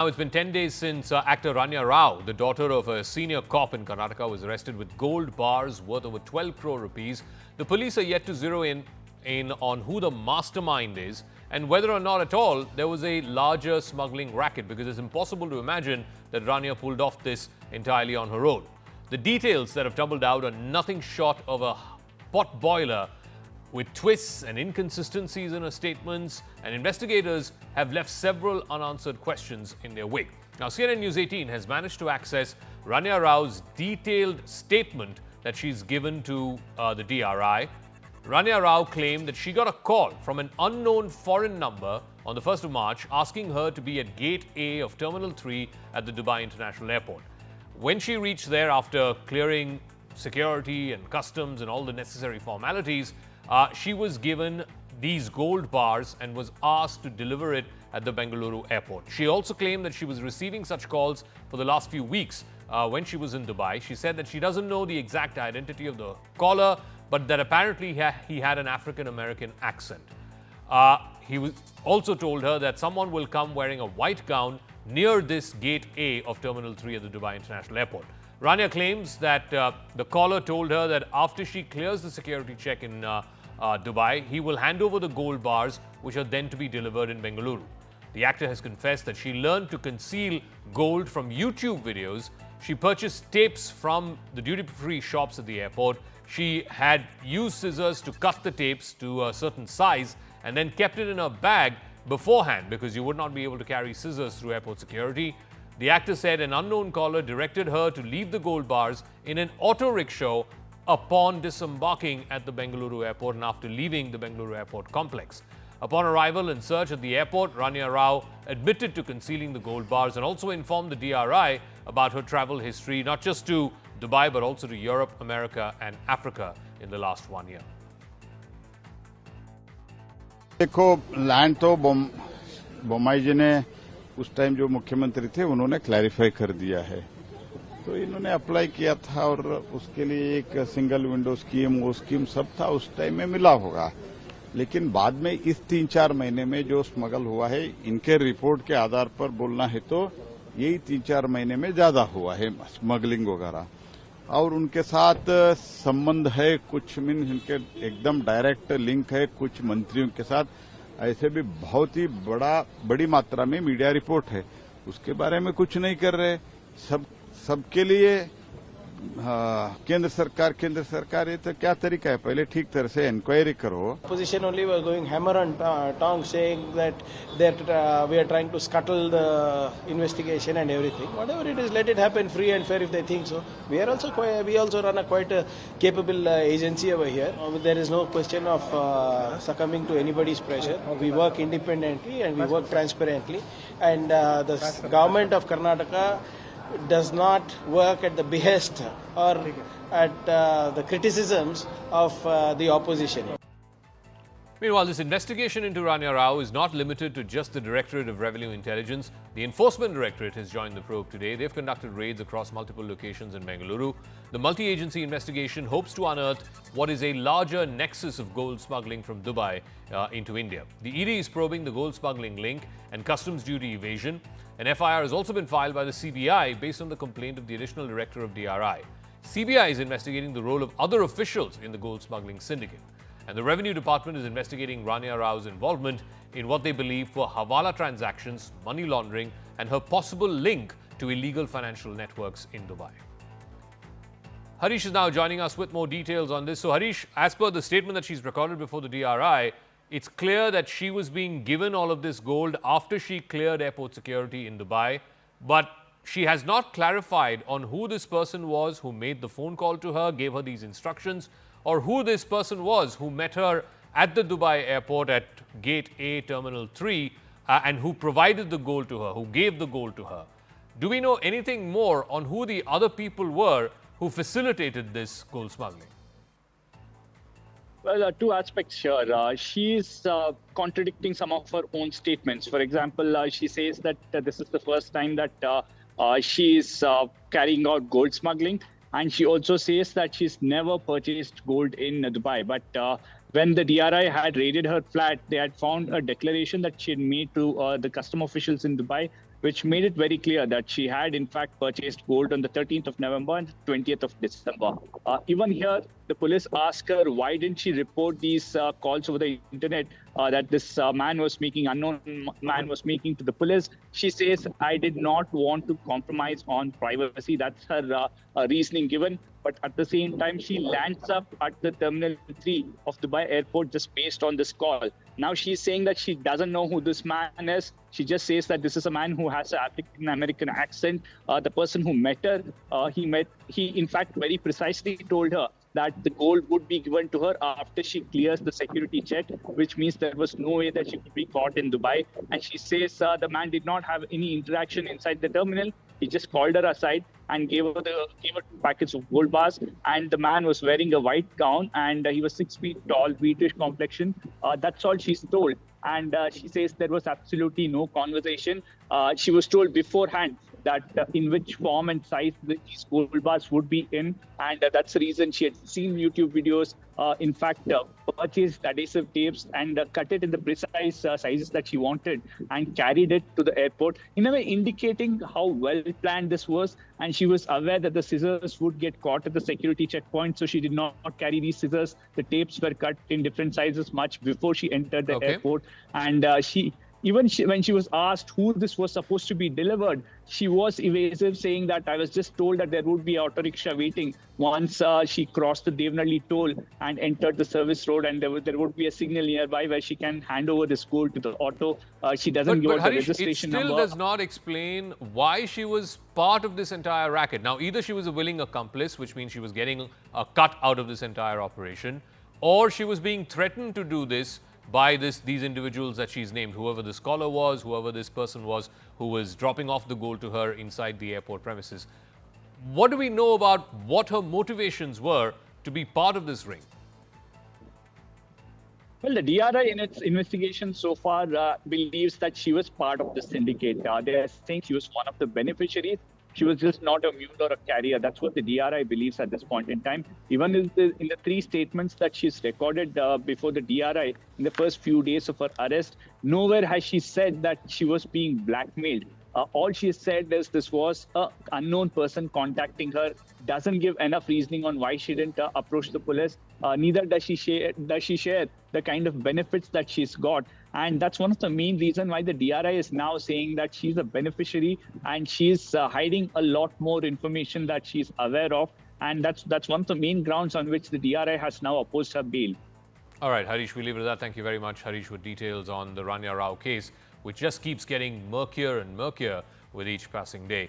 Now, it's been 10 days since actor Ranya Rao, the daughter of a senior cop in Karnataka, was arrested with gold bars worth over 12 crore rupees. The police are yet to zero in on who the mastermind is and whether or not at all there was a larger smuggling racket, because it's impossible to imagine that Ranya pulled off this entirely on her own. The details that have tumbled out are nothing short of a pot boiler with twists and inconsistencies in her statements, and investigators have left several unanswered questions in their wake. Now, CNN News 18 has managed to access Ranya Rao's detailed statement that she's given to the DRI. Ranya Rao claimed that she got a call from an unknown foreign number on the 1st of March asking her to be at Gate A of Terminal 3 at the Dubai International Airport. When she reached there after clearing security and customs and all the necessary formalities, she was given these gold bars and was asked to deliver it at the Bengaluru airport. She also claimed that she was receiving such calls for the last few weeks when she was in Dubai. She said that she doesn't know the exact identity of the caller, but that apparently he had an African-American accent. He also told her that someone will come wearing a white gown near this Gate A of Terminal 3 at the Dubai International Airport. Ranya claims that the caller told her that after she clears the security check in Dubai, he will hand over the gold bars, which are then to be delivered in Bengaluru. The actor has confessed that she learned to conceal gold from YouTube videos. She purchased tapes from the duty-free shops at the airport. She had used scissors to cut the tapes to a certain size and then kept it in her bag beforehand, because you would not be able to carry scissors through airport security. The actor said an unknown caller directed her to leave the gold bars in an auto rickshaw upon disembarking at the Bengaluru airport and after leaving the Bengaluru airport complex. Upon arrival and search at the airport, Ranya Rao admitted to concealing the gold bars and also informed the DRI about her travel history, not just to Dubai but also to Europe, America and Africa in the last 1 year. देखो, land तो बोमाई जी ने उस time जो मुख्यमंत्री थे उन्होंने clarify कर दिया है, तो इन्होंने अप्लाई किया था और उसके लिए एक सिंगल विंडो स्कीम वो स्कीम सब था, उस टाइम में मिला होगा। लेकिन बाद में इस 3-4 महीने में जो स्मगल हुआ है, इनके रिपोर्ट के आधार पर बोलना है तो यही 3-4 महीने में ज्यादा हुआ है स्मगलिंग वगैरह, और उनके साथ संबंध है कुछ इनके एकदम डायरेक्ट लिंक है कुछ मंत्रियों के साथ। ऐसे भी बहुत ही बड़ी मात्रा में मीडिया रिपोर्ट है, उसके बारे में कुछ नहीं कर रहे। सबके लिए केंद्र सरकार ये तो क्या तरीका है, पहले ठीक तरह से इंक्वायरी करो। Opposition only were going hammer and tongue saying that we are trying to scuttle the investigation and everything. Whatever it is, let it happen free and fair if they think so. We also run a quite a capable agency over here. There is no question of succumbing to anybody's pressure. We work independently and we work transparently, and the government of Karnataka does not work at the behest or at the criticisms of the opposition. Meanwhile, this investigation into Ranya Rao is not limited to just the Directorate of Revenue Intelligence. The Enforcement Directorate has joined the probe today. They've conducted raids across multiple locations in Bengaluru. The multi-agency investigation hopes to unearth what is a larger nexus of gold smuggling from Dubai into India. The ED is probing the gold smuggling link and customs duty evasion. An FIR has also been filed by the CBI based on the complaint of the additional director of DRI. CBI is investigating the role of other officials in the gold smuggling syndicate. And the Revenue Department is investigating Ranya Rao's involvement in what they believe were hawala transactions, money laundering, and her possible link to illegal financial networks in Dubai. Harish is now joining us with more details on this. So Harish, as per the statement that she's recorded before the DRI, it's clear that she was being given all of this gold after she cleared airport security in Dubai, but she has not clarified on who this person was who made the phone call to her, gave her these instructions, or who this person was who met her at the Dubai airport at Gate A, Terminal 3, and who provided the gold to her, who gave the gold to her. Do we know anything more on who the other people were who facilitated this gold smuggling? Well, two aspects here. She is contradicting some of her own statements. For example, she says that this is the first time that she is carrying out gold smuggling. And she also says that she's never purchased gold in Dubai. But when the DRI had raided her flat, they had found a declaration that she had made to the custom officials in Dubai which made it very clear that she had in fact purchased gold on the 13th of November and 20th of December. Even here, the police asked her why didn't she report these calls over the internet that this unknown man was making to the police. She says, I did not want to compromise on privacy. That's her reasoning given. But at the same time, she lands up at the Terminal 3 of Dubai airport just based on this call. Now she's saying that she doesn't know who this man is. She just says that this is a man who has an African-American accent. The person who met her, he in fact very precisely told her that the gold would be given to her after she clears the security check, which means there was no way that she could be caught in Dubai. And she says the man did not have any interaction inside the terminal. He just called her aside and gave her two packets of gold bars. And the man was wearing a white gown and he was 6 feet tall, wheatish complexion. That's all she's told. And she says there was absolutely no conversation. She was told beforehand that in which form and size these gold bars would be in. And that's the reason she had seen YouTube videos, in fact, purchased adhesive tapes and cut it in the precise sizes that she wanted and carried it to the airport, in a way indicating how well planned this was. And she was aware that the scissors would get caught at the security checkpoint, so she did not carry these scissors. The tapes were cut in different sizes much before she entered the airport. And when she was asked who this was supposed to be delivered, she was evasive, saying that I was just told that there would be auto rickshaw waiting once she crossed the Devnalli toll and entered the service road, and there would be a signal nearby where she can hand over this gold to the auto. She doesn't give out the registration number. It still does not explain why she was part of this entire racket. Now, either she was a willing accomplice, which means she was getting a cut out of this entire operation, or she was being threatened to do this by these individuals that she's named, whoever the scholar was, whoever this person was who was dropping off the gold to her inside the airport premises. What do we know about what her motivations were to be part of this ring? Well, the DRI in its investigation so far believes that she was part of the syndicate. They are saying she was one of the beneficiaries. She was just not a mule or a carrier. That's what the DRI believes at this point in time. Even in the 3 statements that she's recorded before the DRI in the first few days of her arrest, nowhere has she said that she was being blackmailed. All she said is this was an unknown person contacting her, doesn't give enough reasoning on why she didn't approach the police. Neither does she share the kind of benefits that she's got. And that's one of the main reasons why the DRI is now saying that she's a beneficiary and she's hiding a lot more information that she's aware of. And that's one of the main grounds on which the DRI has now opposed her bail. All right, Harish, we leave it at that. Thank you very much, Harish, with details on the Ranya Rao case, which just keeps getting murkier and murkier with each passing day.